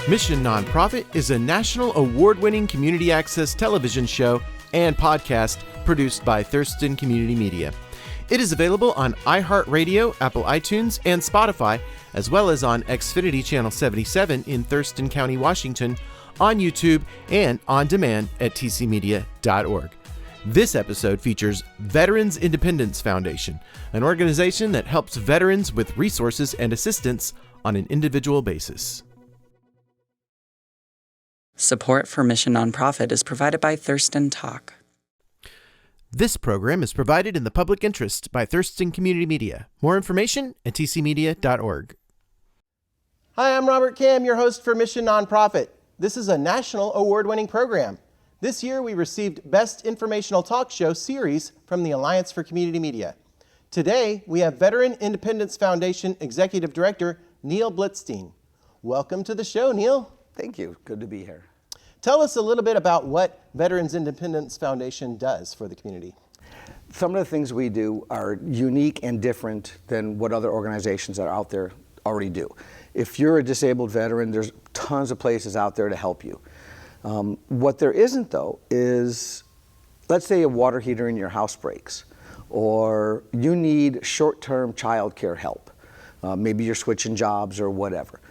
Mission Nonprofit is a national award-winning community access television show and podcast produced by Thurston Community Media. It is available on iHeartRadio, Apple iTunes, and Spotify, as well as on Xfinity Channel 77 in Thurston County, Washington, on YouTube, and on demand at TCMedia.org. This episode features Veterans Independence Foundation, an organization that helps veterans with resources and assistance on an individual basis. Support for Mission Nonprofit is provided by Thurston Talk. This program is provided in the public interest by Thurston Community Media. More information at tcmedia.org. Hi, I'm Robert Kim, your host for Mission Nonprofit. This is a national award-winning program. This year, we received Best Informational Talk Show Series from the Alliance for Community Media. Today, we have Veteran Independence Foundation Executive Director Neil Blitzstein. Welcome to the show, Neil. Thank you. Good to be here. Tell us a little bit about what Veterans Independence Foundation does for the community. Some of the things we do are unique and different than what other organizations that are out there already do. If you're a disabled veteran, there's tons of places out there to help you. What there isn't, though, is, let's say a water heater in your house breaks, or you need short-term child care help. Maybe you're switching jobs or whatever.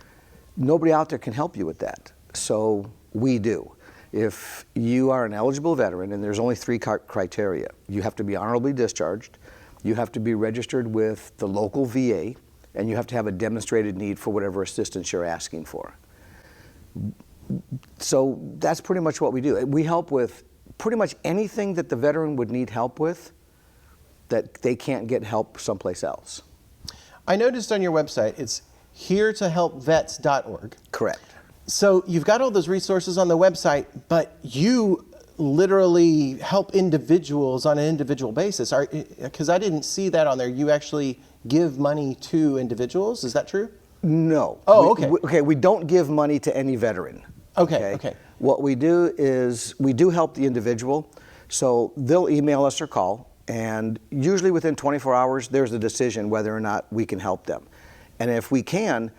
Nobody out there can help you with that, so we do. If you are an eligible veteran, and there's only 3 criteria, you have to be honorably discharged, you have to be registered with the local VA, and you have to have a demonstrated need for whatever assistance you're asking for. So that's pretty much what we do. We help with pretty much anything that the veteran would need help with that they can't get help someplace else. I noticed on your website, it's heretohelpvets.org. Correct. So you've got all those resources on the website, but you literally help individuals on an individual basis. Because I didn't see that on there. You actually give money to individuals. Is that true? No. Oh, okay. We don't give money to any veteran. Okay. What we do is we do help the individual. So they'll email us or call, and usually within 24 hours, there's a decision whether or not we can help them. And if we can,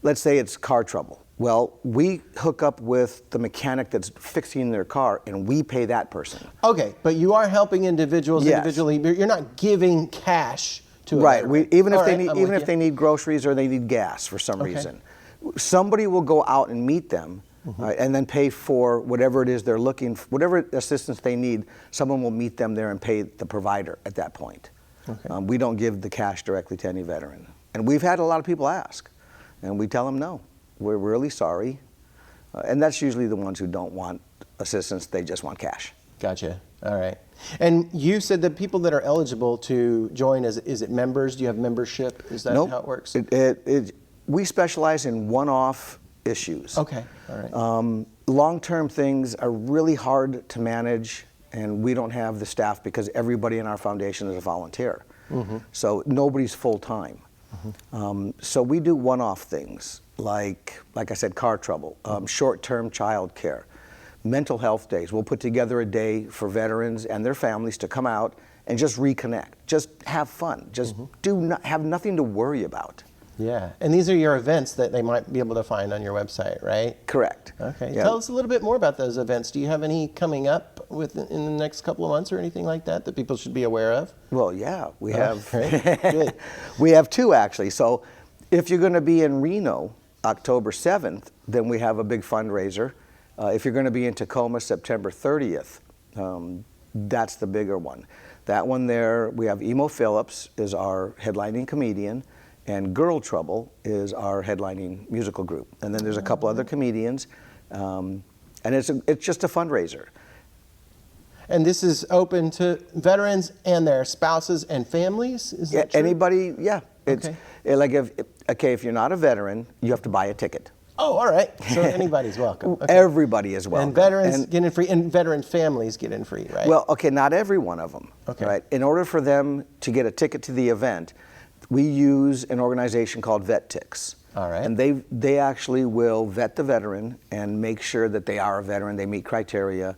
let's say it's car trouble. Well, we hook up with the mechanic that's fixing their car, and we pay that person. Okay, but you are helping individuals individually. You're not giving cash to a veteran. Even if they need groceries or they need gas for some reason, somebody will go out and meet them, and then pay for whatever it is they're looking for, whatever assistance they need. Someone will meet them there and pay the provider at that point. Okay. We don't give the cash directly to any veteran. And we've had a lot of people ask, and we tell them no, we're really sorry. And that's usually the ones who don't want assistance, they just want cash. Gotcha. All right. And you said that people that are eligible to join, is it members? Do you have membership? Is that how it works? We specialize in one-off issues. Okay. All right. Long-term things are really hard to manage, and we don't have the staff because everybody in our foundation is a volunteer. So nobody's full-time. So we do one-off things like I said, car trouble, short-term child care, mental health days. We'll put together a day for veterans and their families to come out and just reconnect, just have fun, just have nothing to worry about. Yeah, and these are your events that they might be able to find on your website, right? Correct. Okay, yeah. Tell us a little bit more about those events. Do you have any coming up in the next couple of months or anything like that people should be aware of? Well, yeah, we have. Good. We have 2 actually. So if you're going to be in Reno, October 7th, then we have a big fundraiser. If you're going to be in Tacoma, September 30th, that's the bigger one. That one there, we have Emo Phillips is our headlining comedian, and Girl Trouble is our headlining musical group. And then there's a couple other comedians, and it's just a fundraiser. And this is open to veterans and their spouses and families? Is that true? Anybody, yeah. If you're not a veteran, you have to buy a ticket. Oh, all right. So anybody's welcome. Okay. Everybody is welcome. And veterans get in free, and veteran families get in free, right? Well, not every one of them. Okay. Right? In order for them to get a ticket to the event, we use an organization called VetTix. All right. And they actually will vet the veteran and make sure that they are a veteran, they meet criteria,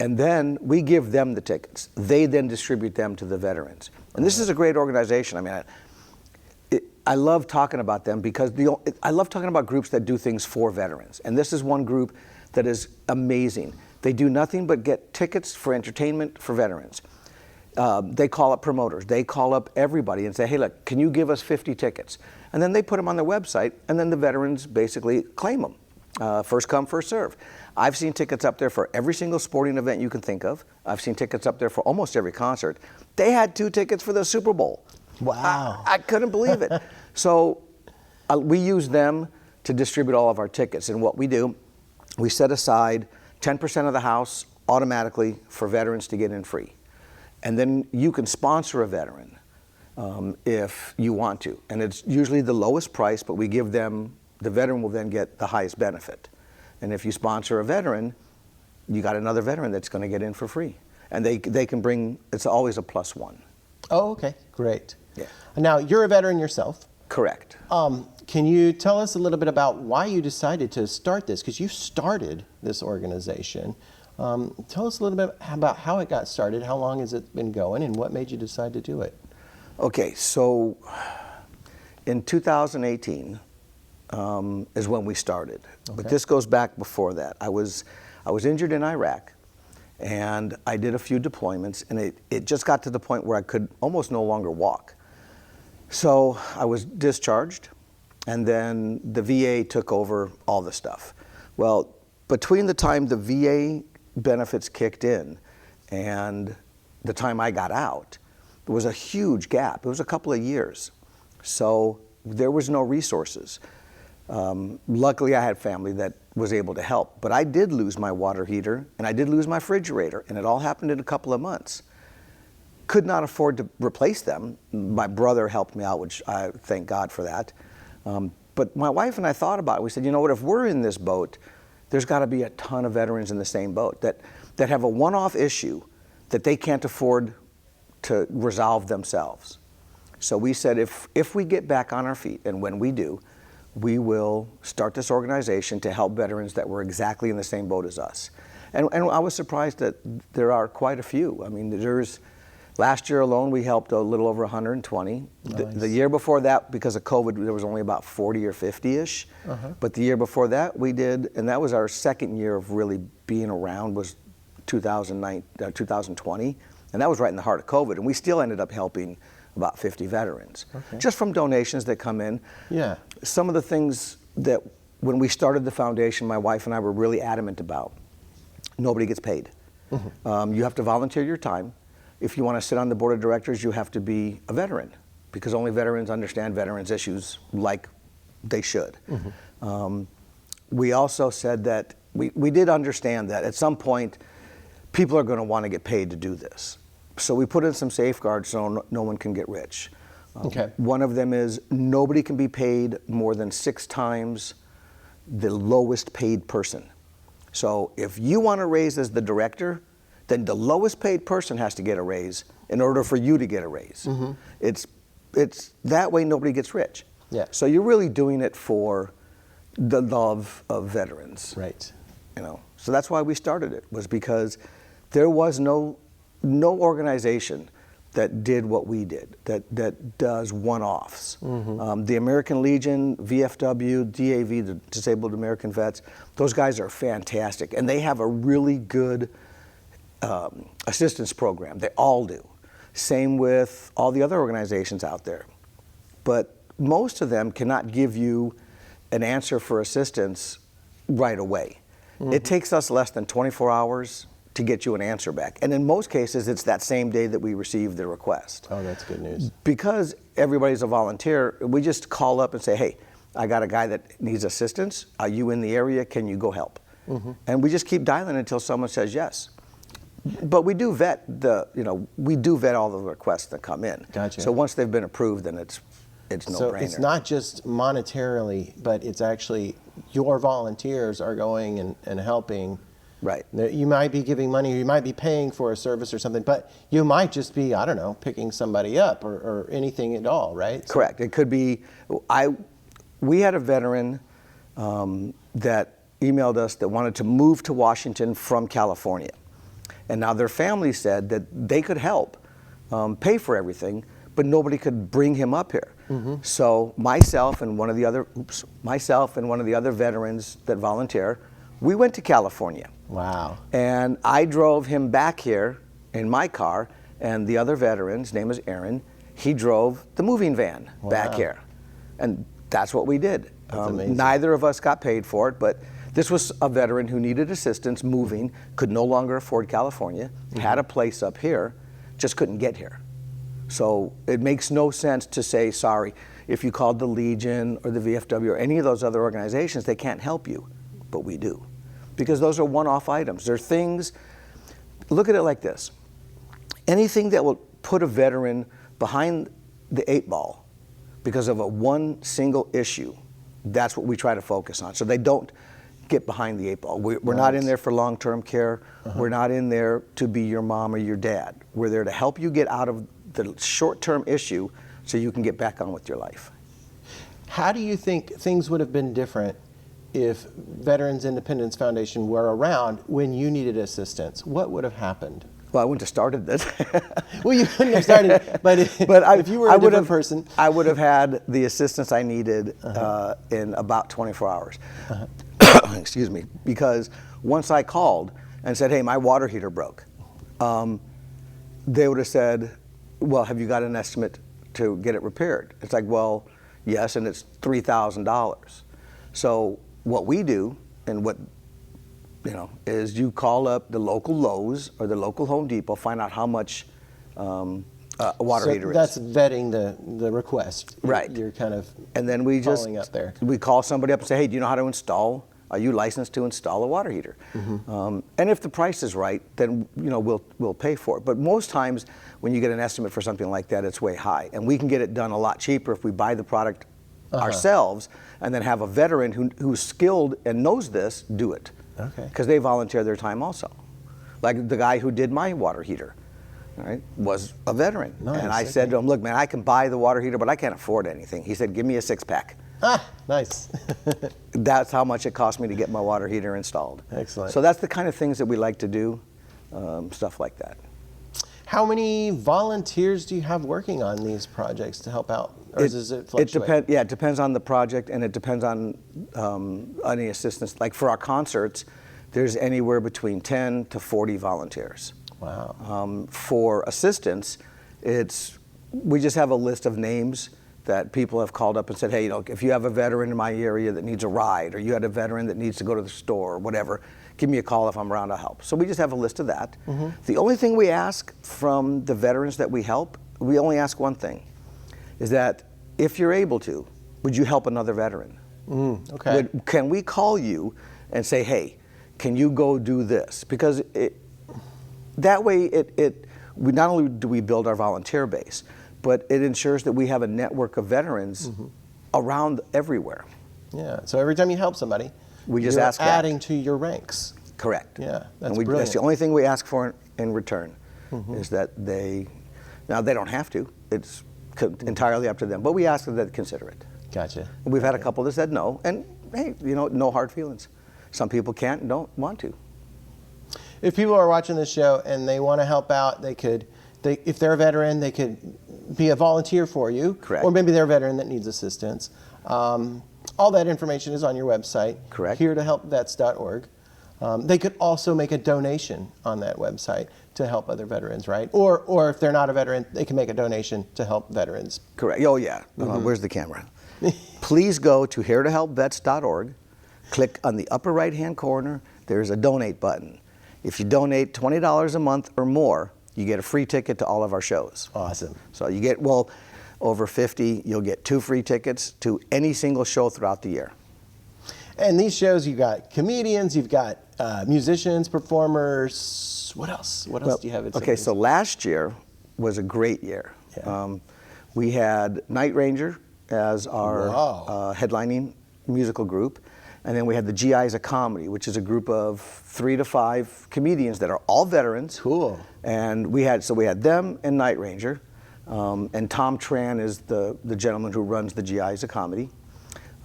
and then we give them the tickets. They then distribute them to the veterans. And this is a great organization. I mean, I love talking about them because I love talking about groups that do things for veterans. And this is one group that is amazing. They do nothing but get tickets for entertainment for veterans. They call up promoters. They call up everybody and say, hey, look, can you give us 50 tickets? And then they put them on their website, and then the veterans basically claim them. First come, first serve. I've seen tickets up there for every single sporting event you can think of. I've seen tickets up there for almost every concert. They had 2 tickets for the Super Bowl. Wow. I couldn't believe it. So we use them to distribute all of our tickets. And what we do, we set aside 10% of the house automatically for veterans to get in free. And then you can sponsor a veteran if you want to. And it's usually the lowest price, but we give them, the veteran will then get the highest benefit. And if you sponsor a veteran, you got another veteran that's going to get in for free. And they can bring, it's always a +1. Oh, okay, great. Yeah. Now, you're a veteran yourself. Correct. Can you tell us a little bit about why you decided to start this? Because you started this organization. Tell us a little bit about how it got started, how long has it been going, and what made you decide to do it? Okay, so in 2018 is when we started. Okay. But this goes back before that. I was injured in Iraq, and I did a few deployments, and it just got to the point where I could almost no longer walk. So I was discharged, and then the VA took over all the stuff. Well, between the time the VA benefits kicked in and the time I got out, there was a huge gap. It was a couple of years. So there was no resources. Luckily, I had family that was able to help, but I did lose my water heater and I did lose my refrigerator, and it all happened in a couple of months. Could not afford to replace them. My brother helped me out, which I thank God for that. But my wife and I thought about it. We said, you know what, if we're in this boat, there's got to be a ton of veterans in the same boat that have a one-off issue that they can't afford to resolve themselves. So we said, if we get back on our feet, and when we do, we will start this organization to help veterans that were exactly in the same boat as us. And I was surprised that there are quite a few. I mean, last year alone, we helped a little over 120. Nice. The year before that, because of COVID, there was only about 40 or 50-ish. Uh-huh. But the year before that, we did, and that was our second year of really being around, was 2020. And that was right in the heart of COVID. And we still ended up helping about 50 veterans, just from donations that come in. Yeah. Some of the things that, when we started the foundation, my wife and I were really adamant about, nobody gets paid. Mm-hmm. You have to volunteer your time. If you want to sit on the board of directors, you have to be a veteran, because only veterans understand veterans' issues like they should. Mm-hmm. We also said that we did understand that at some point, people are going to want to get paid to do this. So we put in some safeguards so no one can get rich. One of them is nobody can be paid more than 6 times the lowest paid person. So if you want a raise as the director, then the lowest paid person has to get a raise in order for you to get a raise. Mm-hmm. It's that way nobody gets rich. Yeah. So you're really doing it for the love of veterans. Right. You know. So that's why we started it, was because there was no organization that did what we did, that does one-offs. Mm-hmm. The American Legion, VFW, DAV, the Disabled American Vets, those guys are fantastic, and they have a really good assistance program. They all do. Same with all the other organizations out there. But most of them cannot give you an answer for assistance right away. Mm-hmm. It takes us less than 24 hours to get you an answer back. And in most cases, it's that same day that we receive the request. Oh, that's good news. Because everybody's a volunteer, we just call up and say, hey, I got a guy that needs assistance. Are you in the area? Can you go help? Mm-hmm. And we just keep dialing until someone says yes. But we do vet all the requests that come in. Gotcha. So once they've been approved, then it's no-brainer. So it's not just monetarily, but it's actually your volunteers are going and helping. Right. You might be giving money, or you might be paying for a service or something, but you might just be, I don't know, picking somebody up or anything at all, right? Correct. It could be, we had a veteran that emailed us that wanted to move to Washington from California. And now their family said that they could help pay for everything, but nobody could bring him up here. So myself and one of the other veterans that volunteer, we went to California. Wow. And I drove him back here in my car, and the other veteran, his name is Aaron, he drove the moving van back here. And that's what we did. That's amazing. Neither of us got paid for it, but this was a veteran who needed assistance moving, could no longer afford California, had a place up here, just couldn't get here. So it makes no sense to say, sorry, if you called the Legion or the VFW or any of those other organizations, they can't help you, but we do. Because those are one-off items. They're things, look at it like this. Anything that will put a veteran behind the 8 ball because of one single issue, that's what we try to focus on. So they don't get behind the 8 ball. We're not in there for long-term care. We're not in there to be your mom or your dad. We're there to help you get out of the short-term issue so you can get back on with your life. How do you think things would have been different if Veterans Independence Foundation were around when you needed assistance? What would have happened? Well, I wouldn't have started this. Well, you couldn't have started, but if you were a different person. I would have had the assistance I needed in about 24 hours. Excuse me. Because once I called and said, hey, my water heater broke, they would have said, well, have you got an estimate to get it repaired? It's like, well, yes, and it's $3,000. So what we do, and what is you call up the local Lowe's or the local Home Depot, find out how much a water heater is. That's vetting the request. Right. You're kind of and then we just up there. We call somebody up and say, hey, do you know how to install? Are you licensed to install a water heater? And if the price is right, then we'll pay for it. But most times when you get an estimate for something like that, it's way high, and we can get it done a lot cheaper if we buy the product ourselves and then have a veteran who's skilled and knows this do it. Okay. Because they volunteer their time also. Like the guy who did my water heater, right, was a veteran. Nice, and I said to him, look, man, I can buy the water heater, but I can't afford anything. He said, give me a 6-pack. Ah, nice. That's how much it cost me to get my water heater installed. Excellent. So that's the kind of things that we like to do, stuff like that. How many volunteers do you have working on these projects to help out? Or does it fluctuate? It depends on the project, and it depends on any assistance. Like for our concerts, there's anywhere between 10 to 40 volunteers. Wow. For assistance, we just have a list of names that people have called up and said, hey, if you have a veteran in my area that needs a ride, or you had a veteran that needs to go to the store, or whatever, give me a call. If I'm around, I'll help. So we just have a list of that. The only thing we ask from the veterans that we help, we only ask one thing, is that if you're able to, would you help another veteran? Okay. Can we call you and say, hey, can you go do this? Because that way, we not only do we build our volunteer base, but it ensures that we have a network of veterans around everywhere. Yeah, so every time you help somebody, we just you're ask adding to your ranks. Correct. Yeah, that's brilliant. That's the only thing we ask for in return, is that they don't have to. It's entirely up to them, but we ask them to consider it. Gotcha. And we've had a couple that said no, and hey, no hard feelings. Some people can't and don't want to. If people are watching this show and they want to help out, if they're a veteran, they could be a volunteer for you. Correct. Or maybe they're a veteran that needs assistance. All that information is on your website. Correct. HereToHelpVets.org. They could also make a donation on that website to help other veterans, right? Or if they're not a veteran, they can make a donation to help veterans. Correct. Oh, yeah. Where's the camera? Please go to HereToHelpVets.org. Click on the upper right-hand corner. There's a donate button. If you donate $20 a month or more, you get a free ticket to all of our shows. Awesome. So you get, over 50, you'll get 2 free tickets to any single show throughout the year. And these shows, you've got comedians, you've got musicians, performers. What else? What else do you have? Okay, so last year was a great year. Yeah. We had Night Ranger as our headlining musical group. And then we had the GIs of Comedy, which is a group of 3 to 5 comedians that are all veterans. Cool. And we had them and Night Ranger. And Tom Tran is the gentleman who runs the GIs of Comedy.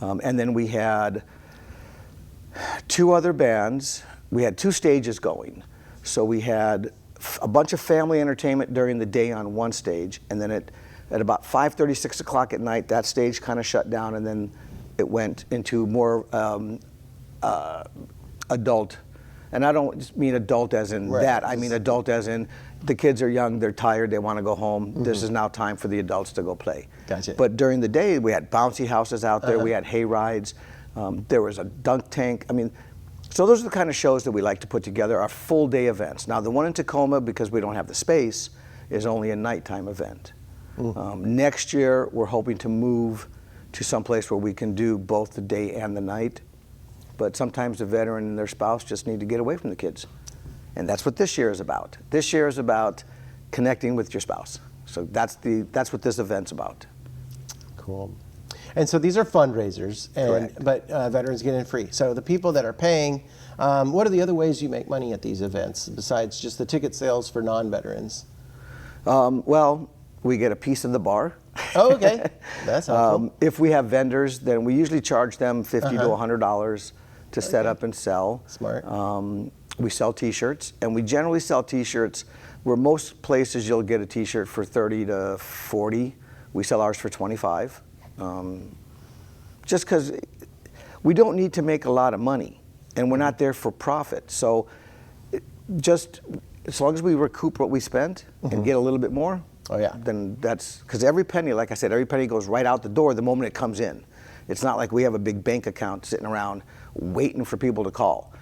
And then we had 2 other bands. We had 2 stages going. So we had a bunch of family entertainment during the day on one stage, and then At about 5:30, 6 o'clock at night, that stage kind of shut down, and then it went into more adult. And I don't just mean adult as in that. I mean adult as in the kids are young, they're tired, they want to go home. This is now time for the adults to go play. Gotcha. But during the day, we had bouncy houses out there. We had hay rides. There was a dunk tank. I mean, so those are the kind of shows that we like to put together, our full day events. Now the one in Tacoma, because we don't have the space, is only a nighttime event. Next year, we're hoping to move to some place where we can do both the day and the night. But sometimes the veteran and their spouse just need to get away from the kids. And that's what this year is about. This year is about connecting with your spouse. So that's what this event's about. Cool. And so these are fundraisers, but veterans get in free. So the people that are paying, what are the other ways you make money at these events besides just the ticket sales for non-veterans? Well, we get a piece of the bar. Oh, okay. That's helpful. If we have vendors, then we usually charge them $50 to $100 to set up and sell. Smart. We sell T-shirts, and we generally sell T-shirts where most places you'll get a T-shirt for $30 to $40. We sell ours for $25. Just because we don't need to make a lot of money, and we're not there for profit. So just as long as we recoup what we spent and get a little bit more, then that's, because every penny, like I said, every penny goes right out the door the moment it comes in. It's not like we have a big bank account sitting around waiting for people to call.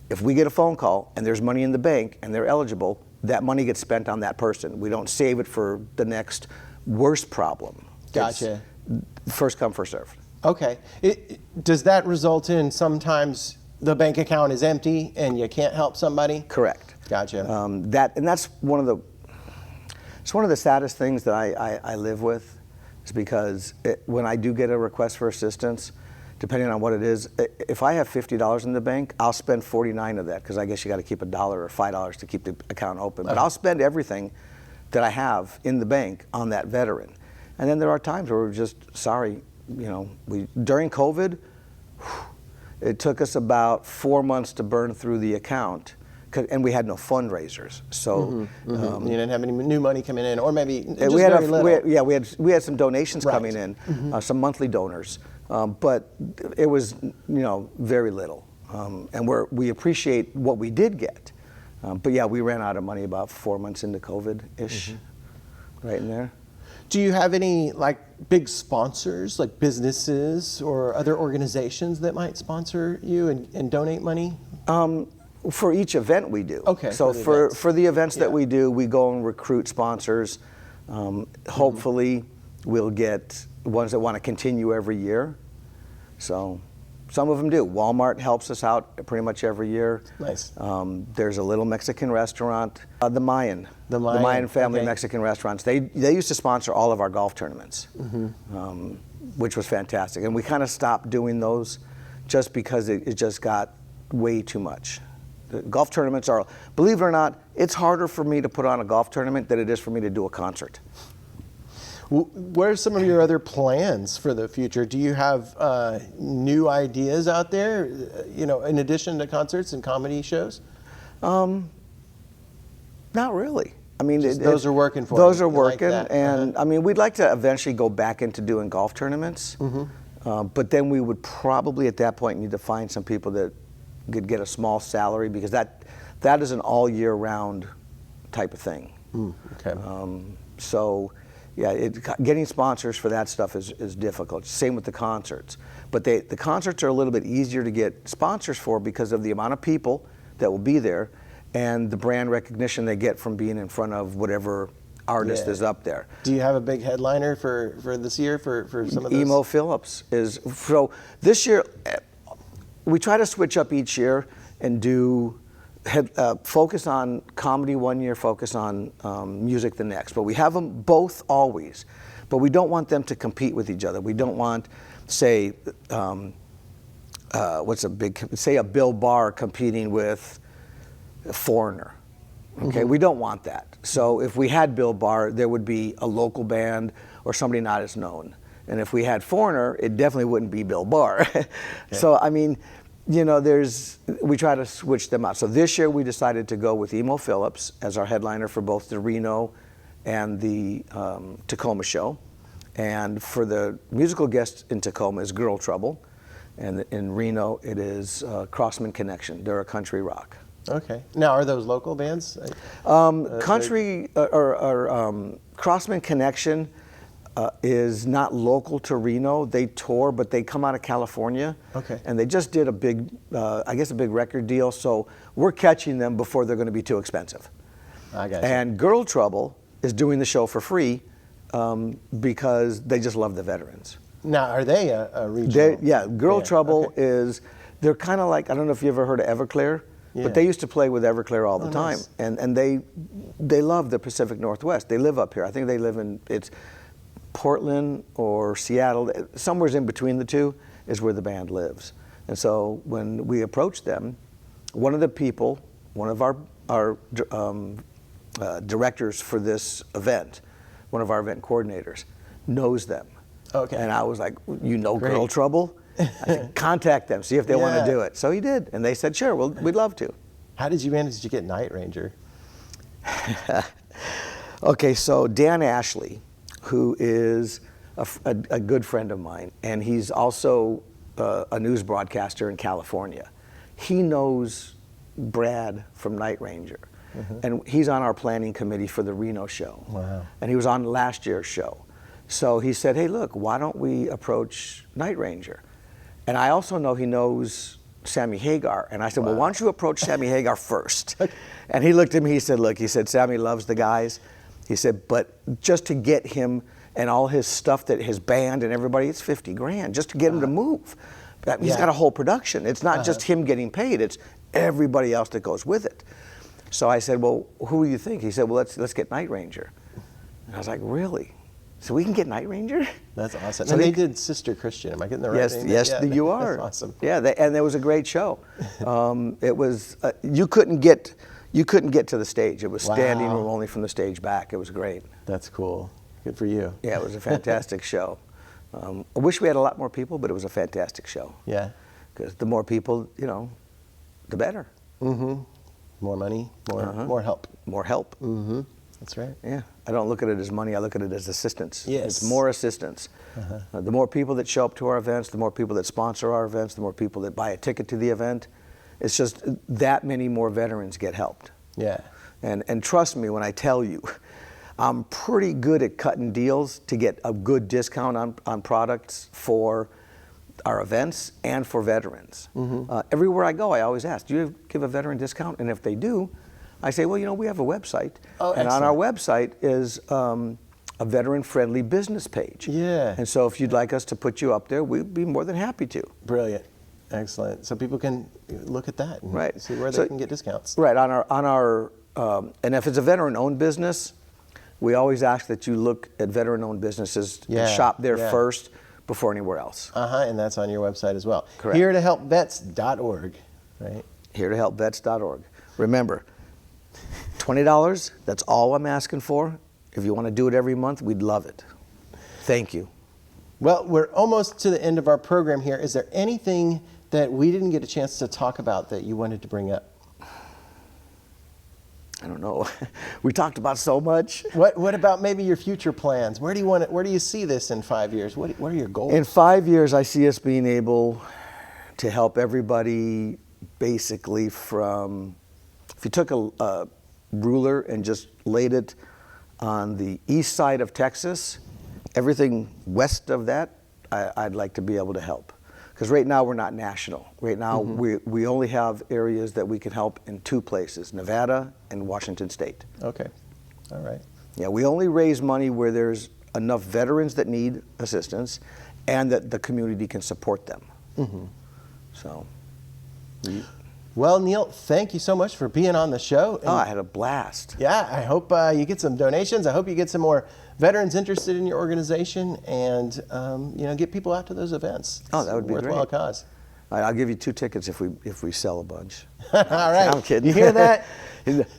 If we get a phone call and there's money in the bank and they're eligible, that money gets spent on that person. We don't save it for the next worst problem. Gotcha. It's first come, first served. Okay. Does that result in sometimes the bank account is empty and you can't help somebody? Correct. Gotcha. That's one of the saddest things that I live with, is because when I do get a request for assistance, depending on what it is, if I have $50 in the bank, I'll spend 49 of that, because I guess you got to keep $1 or $5 to keep the account open. But I'll spend everything that I have in the bank on that veteran. And then there are times where we're just sorry, during COVID, it took us about 4 months to burn through the account, and we had no fundraisers. So you didn't have any new money coming in, or maybe just we had very little. we had some donations coming in, some monthly donors, but it was very little, and we appreciate what we did get. But yeah, we ran out of money about 4 months into COVID-ish, right in there. Do you have any big sponsors, like businesses or other organizations that might sponsor you and donate money? For each event we do. Okay. So for the events that we do, we go and recruit sponsors. Hopefully we'll get ones that want to continue every year. So some of them do. Walmart helps us out pretty much every year. Nice. There's a little Mexican restaurant, the Mayan family Mexican restaurants. They used to sponsor all of our golf tournaments, which was fantastic. And we kind of stopped doing those just because it just got way too much. The golf tournaments are, believe it or not, it's harder for me to put on a golf tournament than it is for me to do a concert. What are some of your other plans for the future? Do you have new ideas out there, in addition to concerts and comedy shows? Not really. I mean, those are working for you. Those are working, like that. and I mean, we'd like to eventually go back into doing golf tournaments, but then we would probably at that point need to find some people that could get a small salary, because that is an all year round type of thing. Okay. So yeah, getting sponsors for that stuff is difficult. Same with the concerts. But the concerts are a little bit easier to get sponsors for because of the amount of people that will be there and the brand recognition they get from being in front of whatever artist is up there. Do you have a big headliner for this year for some of those? Emo Phillips is, so this year, we try to switch up each year and do focus on comedy one year, focus on music the next. But we have them both always. But we don't want them to compete with each other. We don't want, say, say a Bill Barr competing with a Foreigner. Okay, we don't want that. So if we had Bill Barr, there would be a local band or somebody not as known. And if we had Foreigner, it definitely wouldn't be Bill Barr. So, I mean, we try to switch them out. So this year we decided to go with Emo Phillips as our headliner for both the Reno and the Tacoma show. And for the musical guest in Tacoma is Girl Trouble, and in Reno it is Crossman Connection. They're a country rock. Okay. Now, are those local bands? Country or Crossman Connection is not local to Reno. They tour, but they come out of California. Okay. And they just did a big, I guess, a big record deal. So we're catching them before they're going to be too expensive. I got you. And Girl Trouble is doing the show for free because they just love the veterans. Now, are they a regional? Girl Trouble okay. is, they're kind of like, I don't know if you ever heard of Everclear, but they used to play with Everclear all the time. Nice. And they love the Pacific Northwest. They live up here. I think they live in, it's Portland or Seattle, somewhere in between the two is where the band lives. And so when we approached them, one of the people, one of our directors for this event, one of our event coordinators, knows them. Okay. And I was like, you know Great. Girl Trouble? I said, contact them, see if they want to do it. So he did, and they said, sure, well, we'd love to. How did you manage to get Night Ranger? Okay, so Dan Ashley, who is a good friend of mine, and he's also a news broadcaster in California. He knows Brad from Night Ranger, and he's on our planning committee for the Reno show. Wow. And he was on last year's show. So he said, hey, look, why don't we approach Night Ranger? And I also know he knows Sammy Hagar. And I said, well, why don't you approach Sammy Hagar first? And he looked at me, he said, look, he said, Sammy loves the guys. He said, but just to get him and all his stuff, that his band and everybody, it's $50,000 just to get him to move. He's got a whole production. It's not just him getting paid, it's everybody else that goes with it. So I said, well, who do you think? He said, well, let's get Night Ranger. And I was like, really? So we can get Night Ranger? That's awesome. So and they did Sister Christian. Am I getting the right name? Yes, Yeah, you are. That's awesome. Yeah, and it was a great show. It was you couldn't get to the stage. It was standing room only from the stage back. It was great. That's cool. Good for you. Yeah, it was a fantastic show. I wish we had a lot more people, but it was a fantastic show. Yeah. Because the more people, the better. Mm-hmm. More money, more help. More help. Mm-hmm. That's right. Yeah, I don't look at it as money. I look at it as assistance. Yes. It's more assistance. The more people that show up to our events, the more people that sponsor our events, the more people that buy a ticket to the event. It's just that many more veterans get helped. Yeah. And trust me when I tell you, I'm pretty good at cutting deals to get a good discount on products for our events and for veterans. Everywhere I go, I always ask, do you give a veteran discount? And if they do, I say, well, we have a website. Oh, and on our website is a veteran-friendly business page. Yeah. And so if you'd like us to put you up there, we'd be more than happy to. Brilliant. Excellent. So people can look at that and see where they can get discounts. Right. On our and if it's a veteran-owned business, we always ask that you look at veteran-owned businesses and shop there first before anywhere else. And that's on your website as well. Correct. HereToHelpVets.org, right? HereToHelpVets.org. Remember, $20, that's all I'm asking for. If you want to do it every month, we'd love it. Thank you. Well, we're almost to the end of our program here. Is there anything that we didn't get a chance to talk about that you wanted to bring up? I don't know. We talked about so much. What about maybe your future plans? Where do you see this in 5 years? What are your goals? In 5 years, I see us being able to help everybody basically from, if you took a ruler and just laid it on the east side of Texas, everything west of that, I'd like to be able to help. Because right now we're not national. Right now we only have areas that we can help in 2 places, Nevada and Washington State. Okay, all right. Yeah, we only raise money where there's enough veterans that need assistance and that the community can support them. So. Well, Neil, thank you so much for being on the show. Oh, I had a blast. Yeah, I hope you get some donations. I hope you get some more veterans interested in your organization and get people out to those events. Oh, that would be great. Worthwhile cause. I'll give you 2 tickets if we sell a bunch. All right. I'm kidding. You hear that?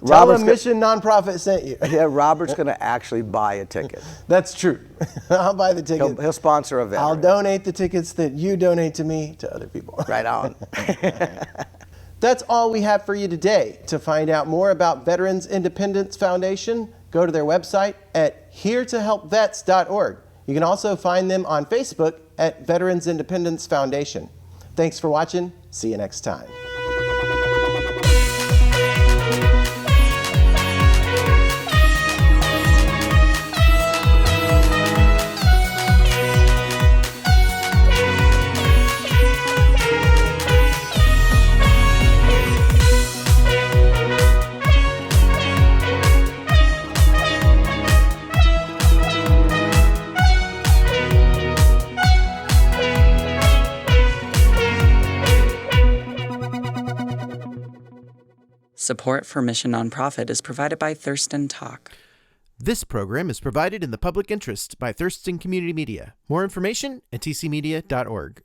Tell them Mission Nonprofit sent you. Yeah, Robert's going to actually buy a ticket. That's true. I'll buy the ticket. He'll sponsor a veteran. I'll donate the tickets that you donate to me to other people. Right on. That's all we have for you today. To find out more about Veterans Independence Foundation, go to their website at heretohelpvets.org. You can also find them on Facebook at Veterans Independence Foundation. Thanks for watching. See you next time. Support for Mission Nonprofit is provided by Thurston Talk. This program is provided in the public interest by Thurston Community Media. More information at TCMedia.org.